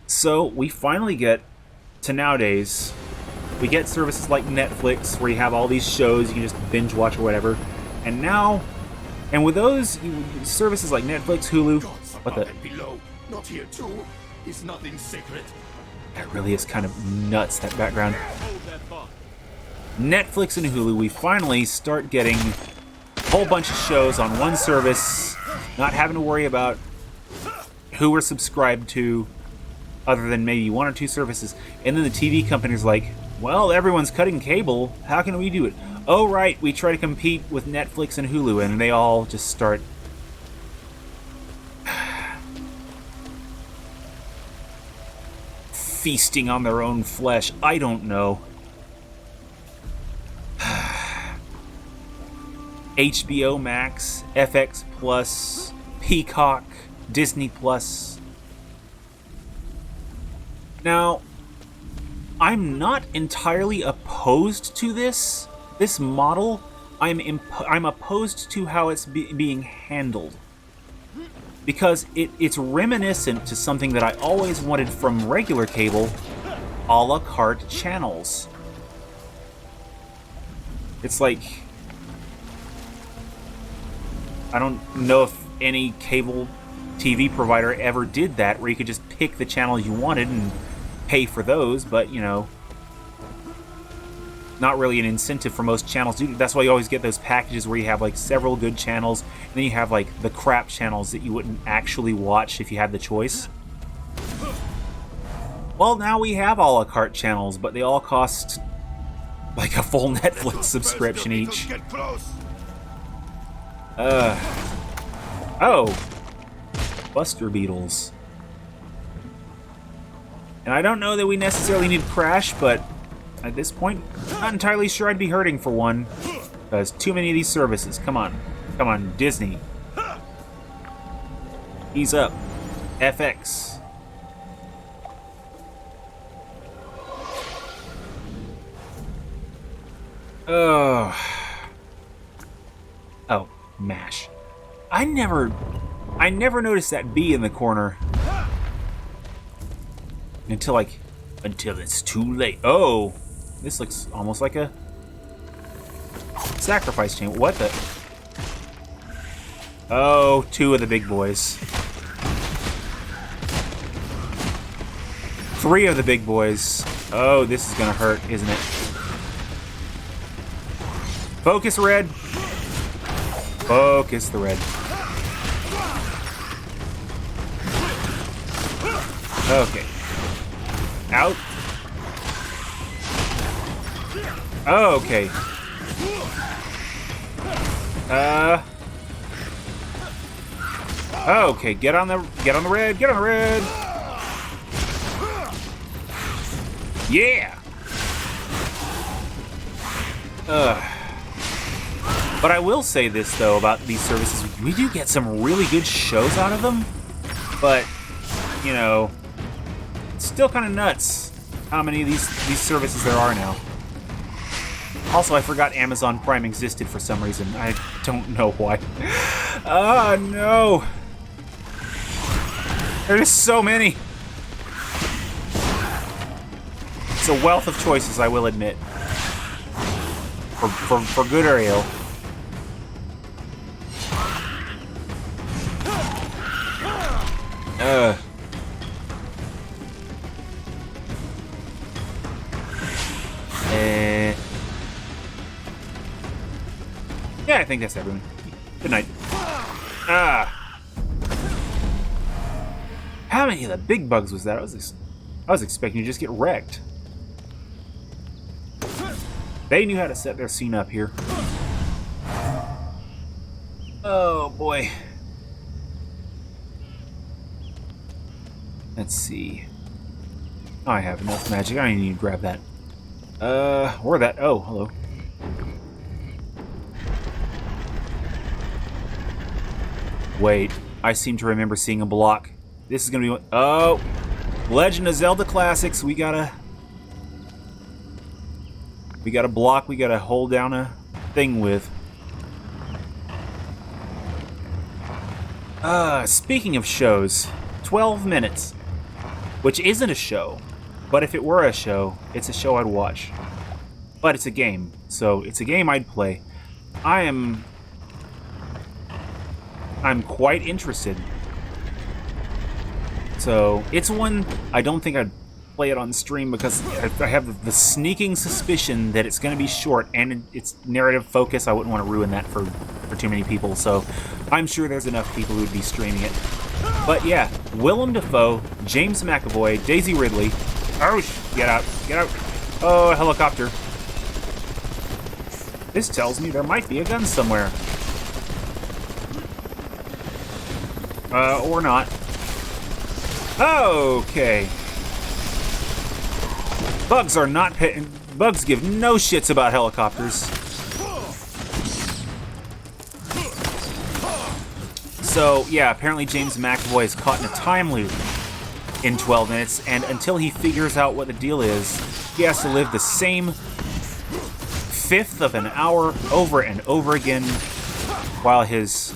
So we finally get to nowadays. We get services like Netflix, where you have all these shows you can just binge watch or whatever. And now, and with those services like Netflix, Hulu, what the? Below, not here too. Is nothing sacred? That really is kind of nuts, that background. Netflix and Hulu, we finally start getting a whole bunch of shows on one service, not having to worry about who we're subscribed to, other than maybe one or two services. And then the TV company's like, well, everyone's cutting cable. How can we do it? Oh, right, we try to compete with Netflix and Hulu, and they all just start... feasting on their own flesh. I don't know. HBO Max, FX Plus, Peacock, Disney Plus. Now, I'm not entirely opposed to this model. I'm opposed to how it's being handled, because it's reminiscent to something that I always wanted from regular cable, a la carte channels. It's like, I don't know if any cable TV provider ever did that, where you could just pick the channel you wanted and pay for those, but, you know, not really an incentive for most channels. That's why you always get those packages where you have like several good channels, and then you have like the crap channels that you wouldn't actually watch if you had the choice. Well, now we have a la carte channels, but they all cost like a full Netflix subscription each. Oh, Buster Beetles. And I don't know that we necessarily need Crash, but at this point, not entirely sure I'd be hurting for one. Because too many of these services. Come on. Come on, Disney. Ease up. FX. Oh, MASH. I never noticed that B in the corner. Until it's too late. Oh, this looks almost like a sacrifice chain. What the? Oh, two of the big boys. Three of the big boys. Oh, this is gonna hurt, isn't it? Focus, red. Focus the red. Okay. Out. Okay. Okay, get on the red, get on the red. Yeah. But I will say this, though, about these services. We do get some really good shows out of them. But, you know, it's still kind of nuts how many of these services there are now. Also, I forgot Amazon Prime existed for some reason. I don't know why. Oh, no. There's so many. It's a wealth of choices, I will admit. For good or ill. Yeah, I think that's everyone. Good night. How many of the big bugs was that? I was expecting to just get wrecked. They knew how to set their scene up here. Oh boy. Let's see. I have enough magic. I need to grab that. Or that. Oh, hello. Wait, I seem to remember seeing a block. This is gonna be what? Oh, Legend of Zelda Classics. We gotta block. We gotta hold down a thing with. Speaking of shows, 12 minutes, which isn't a show, but if it were a show, it's a show I'd watch. But it's a game, so it's a game I'd play. I'm quite interested. So, it's one I don't think I'd play it on stream because I have the sneaking suspicion that it's going to be short and it's narrative focus. I wouldn't want to ruin that for too many people, so I'm sure there's enough people who would be streaming it. But yeah, Willem Dafoe, James McAvoy, Daisy Ridley. Oh, get out, get out. Oh, a helicopter. This tells me there might be a gun somewhere. Or not. Okay. Bugs are not bugs give no shits about helicopters. So, yeah, apparently James McAvoy is caught in a time loop in 12 minutes, and until he figures out what the deal is, he has to live the same fifth of an hour over and over again while his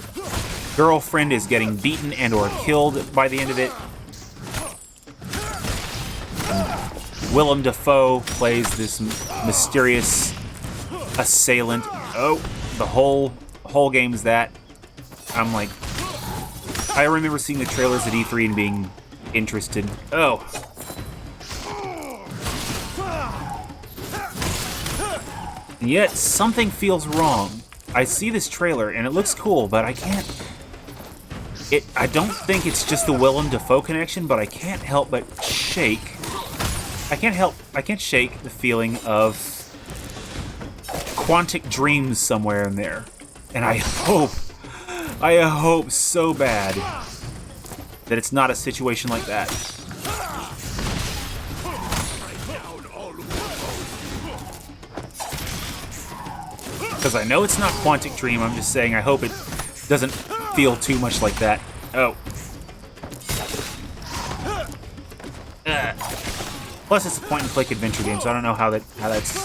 girlfriend is getting beaten and or killed by the end of it. Willem Dafoe plays this mysterious assailant. Oh, the whole game's that. I'm like, I remember seeing the trailers at E3 and being interested. Oh. And yet, something feels wrong. I see this trailer and it looks cool, but I can't... I don't think it's just the Willem Dafoe connection, but I can't help but shake. I can't shake the feeling of Quantic Dreams somewhere in there. And I hope so bad that it's not a situation like that. Because I know it's not Quantic Dream, I'm just saying I hope it doesn't feel too much like that. Oh. Plus, it's a point-and-click adventure game, so I don't know how that's...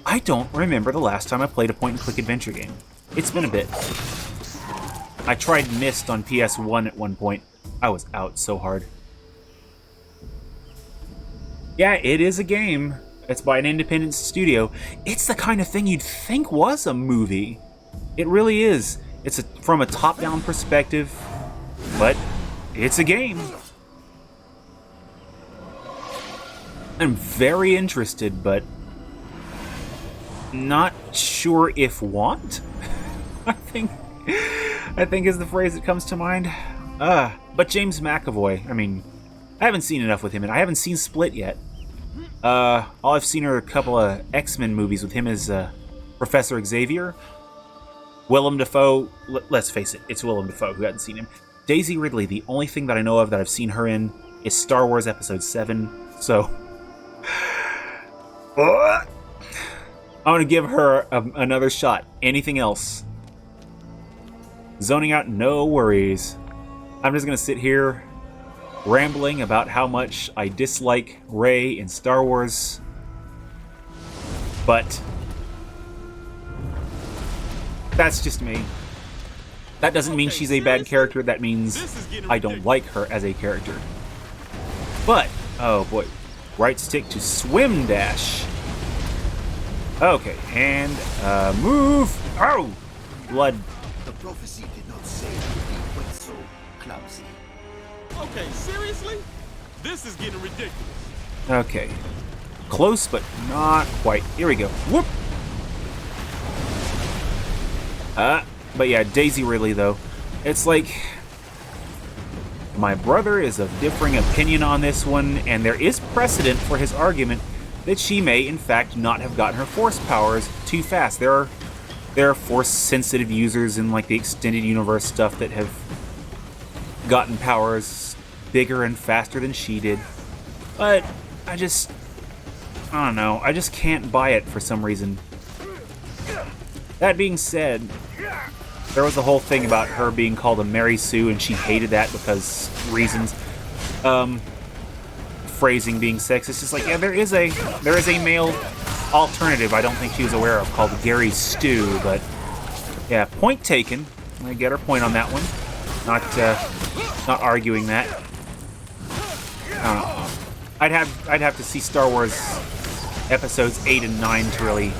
I don't remember the last time I played a point-and-click adventure game. It's been a bit. I tried Myst on PS1 at one point. I was out so hard. Yeah, it is a game. It's by an independent studio. It's the kind of thing you'd think was a movie. It really is. It's from a top-down perspective, but it's a game. I'm very interested, but not sure if want? I think is the phrase that comes to mind. But James McAvoy, I mean, I haven't seen enough with him, and I haven't seen Split yet. All I've seen are a couple of X-Men movies with him as Professor Xavier. Willem Dafoe, let's face it, it's Willem Dafoe, who hadn't seen him. Daisy Ridley, the only thing that I know of that I've seen her in is Star Wars Episode 7, so... I'm gonna give her another shot. Anything else? Zoning out, no worries. I'm just gonna sit here rambling about how much I dislike Rey in Star Wars. But that's just me. That doesn't mean she's a bad character. That means I don't like her as a character. But, oh boy. Right stick to swim dash. Okay, and move. Oh! Blood. The prophecy did not say it would be quite so clumsy. Okay, seriously? This is getting ridiculous. Okay. Close, but not quite. Here we go. Whoop! But yeah, Daisy Ridley, though. It's like... my brother is of differing opinion on this one, and there is precedent for his argument that she may, in fact, not have gotten her force powers too fast. There are force-sensitive users in, like, the extended universe stuff that have gotten powers bigger and faster than she did. But I don't know. I just can't buy it for some reason. That being said, there was a whole thing about her being called a Mary Sue, and she hated that because reasons. Phrasing being sexist. It's like, yeah, there is a male alternative I don't think she was aware of called Gary Stew, but yeah, point taken. I get her point on that one. Not arguing that. I'd have to see Star Wars episodes 8 and 9 to really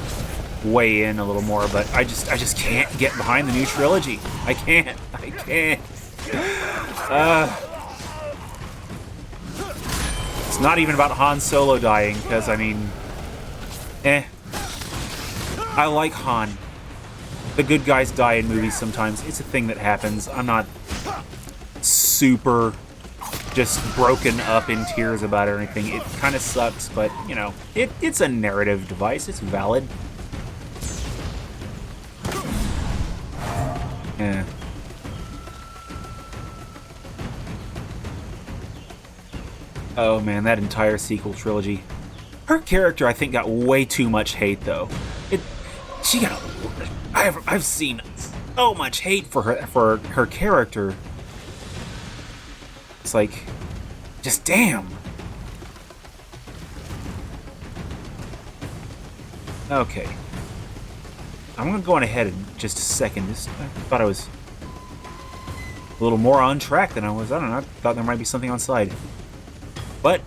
weigh in a little more, but I just can't get behind the new trilogy. I can't. It's not even about Han Solo dying, because I mean, I like Han. The good guys die in movies sometimes. It's a thing that happens. I'm not super just broken up in tears about it or anything. It kind of sucks, but you know, it's a narrative device. It's valid. Yeah. Oh man, that entire sequel trilogy. Her character, I think, got way too much hate, though. I've seen so much hate for her character. It's like, just damn. Okay. I'm gonna go on ahead in just a second. I thought I was a little more on track than I was. I don't know. I thought there might be something on side. But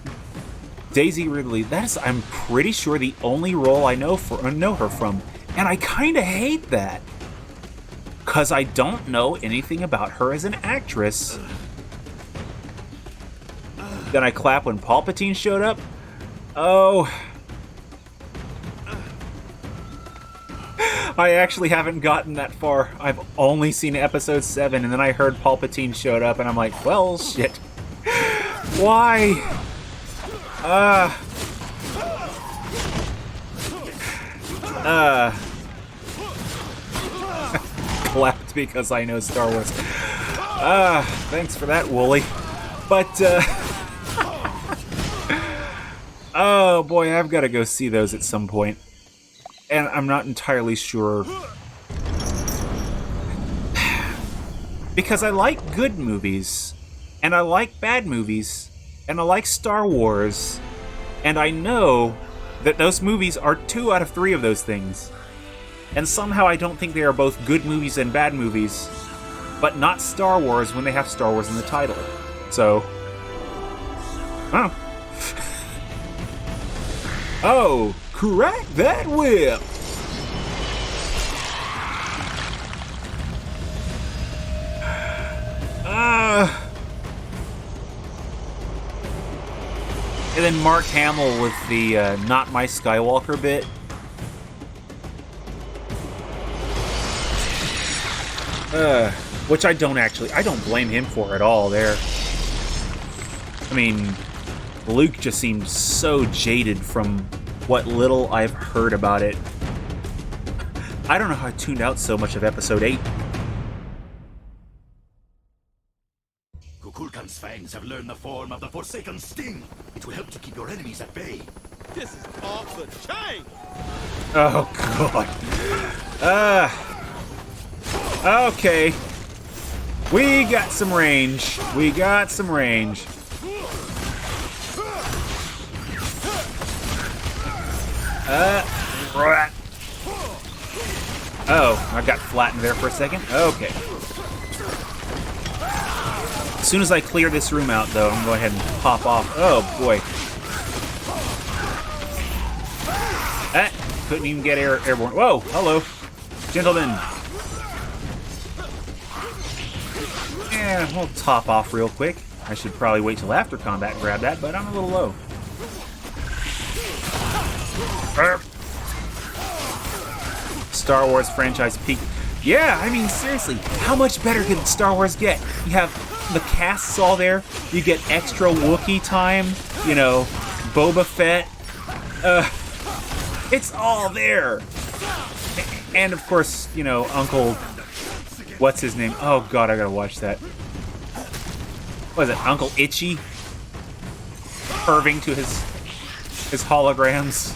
Daisy Ridley, I'm pretty sure the only role I know her from. And I kind of hate that. Because I don't know anything about her as an actress. Then I clap when Palpatine showed up. Oh. I actually haven't gotten that far. I've only seen episode 7, and then I heard Palpatine showed up, and I'm like, well, shit. Why? Clapped because I know Star Wars. Thanks for that, Wooly. But, oh boy, I've got to go see those at some point. And I'm not entirely sure. Because I like good movies. And I like bad movies. And I like Star Wars. And I know that those movies are 2 out of 3 of those things. And somehow I don't think they are both good movies and bad movies. But not Star Wars when they have Star Wars in the title. So... oh. Oh, crack that whip! And then Mark Hamill with the Not My Skywalker bit. Which I don't blame him for at all there. I mean, Luke just seemed so jaded from what little I've heard about it. I don't know how I tuned out so much of episode 8. Kukulkan's fangs have learned the form of the Forsaken Sting. It will help to keep your enemies at bay. This is off the chain. Oh, God. Okay. We got some range. We got some range. Right. Oh, I got flattened there for a second. Okay. As soon as I clear this room out, though, I'm going to go ahead and pop off. Oh, boy. Couldn't even get airborne. Whoa, hello. Gentlemen. Yeah, we'll top off real quick. I should probably wait till after combat and grab that, but I'm a little low. Star Wars franchise peak. Yeah, I mean, seriously, how much better could Star Wars get? You have the casts all there. You get extra Wookiee time. You know, Boba Fett. It's all there. And, of course, you know, Uncle... What's his name? Oh, God, I gotta watch that. What is it? Uncle Itchy? Curving to his holograms.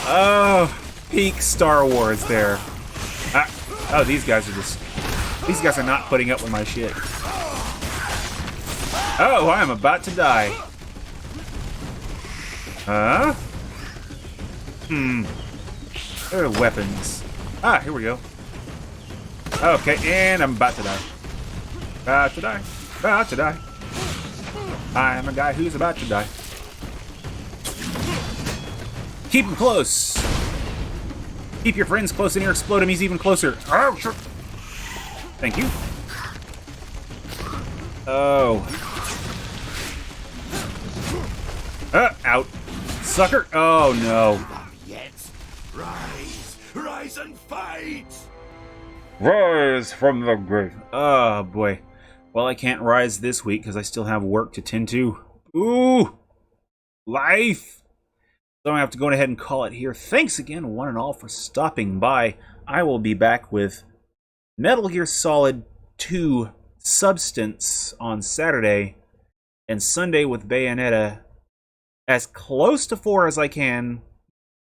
Oh, peak Star Wars there. Oh, these guys are not putting up with my shit. Oh, I am about to die. Huh? There are weapons. Ah, here we go. Okay, and I'm about to die. About to die. About to die. I'm a guy who's about to die. Keep him close. Keep your friends close and near. Explode him. He's even closer. Oh, sure. Thank you. Oh. Out. Sucker. Oh, no. Yet. Rise and fight! Rise from the grave. Oh, boy. Well, I can't rise this week because I still have work to tend to. Ooh! Life! So I have to go ahead and call it here. Thanks again, one and all, for stopping by. I will be back with Metal Gear Solid 2 Substance on Saturday, and Sunday with Bayonetta, as close to 4 as I can.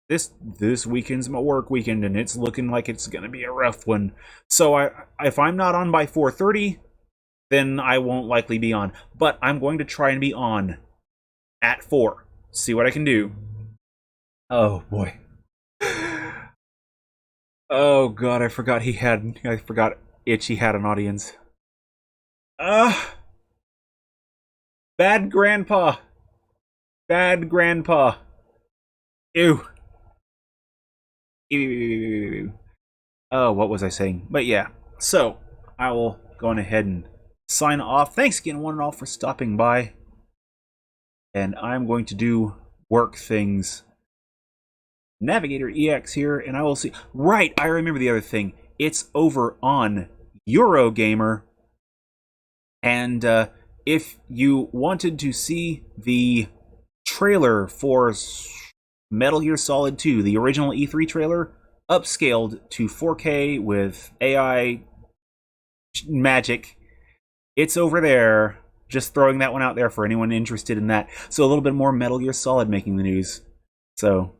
This weekend's my work weekend, and it's looking like it's gonna be a rough one. So if I'm not on by 4:30, then I won't likely be on. But I'm going to try and be on at 4. See what I can do. Oh boy. Oh God, I forgot Itchy had an audience. Bad grandpa. Bad grandpa. Ew. Ew. Oh, what was I saying? But yeah, so I will go on ahead and sign off. Thanks again, one and all, for stopping by. And I'm going to do work things. NavigatorEX here, and I will see. Right, I remember the other thing. It's over on Eurogamer. And if you wanted to see the trailer for Metal Gear Solid 2, the original E3 trailer, upscaled to 4K with AI magic, it's over there. Just throwing that one out there for anyone interested in that. So a little bit more Metal Gear Solid making the news. So,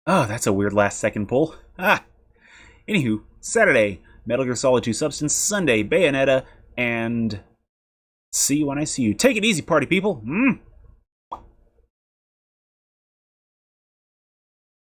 oh, that's a weird last second pull. Anywho, Saturday, Metal Gear Solid 2 Substance. Sunday, Bayonetta, and see you when I see you. Take it easy, party people.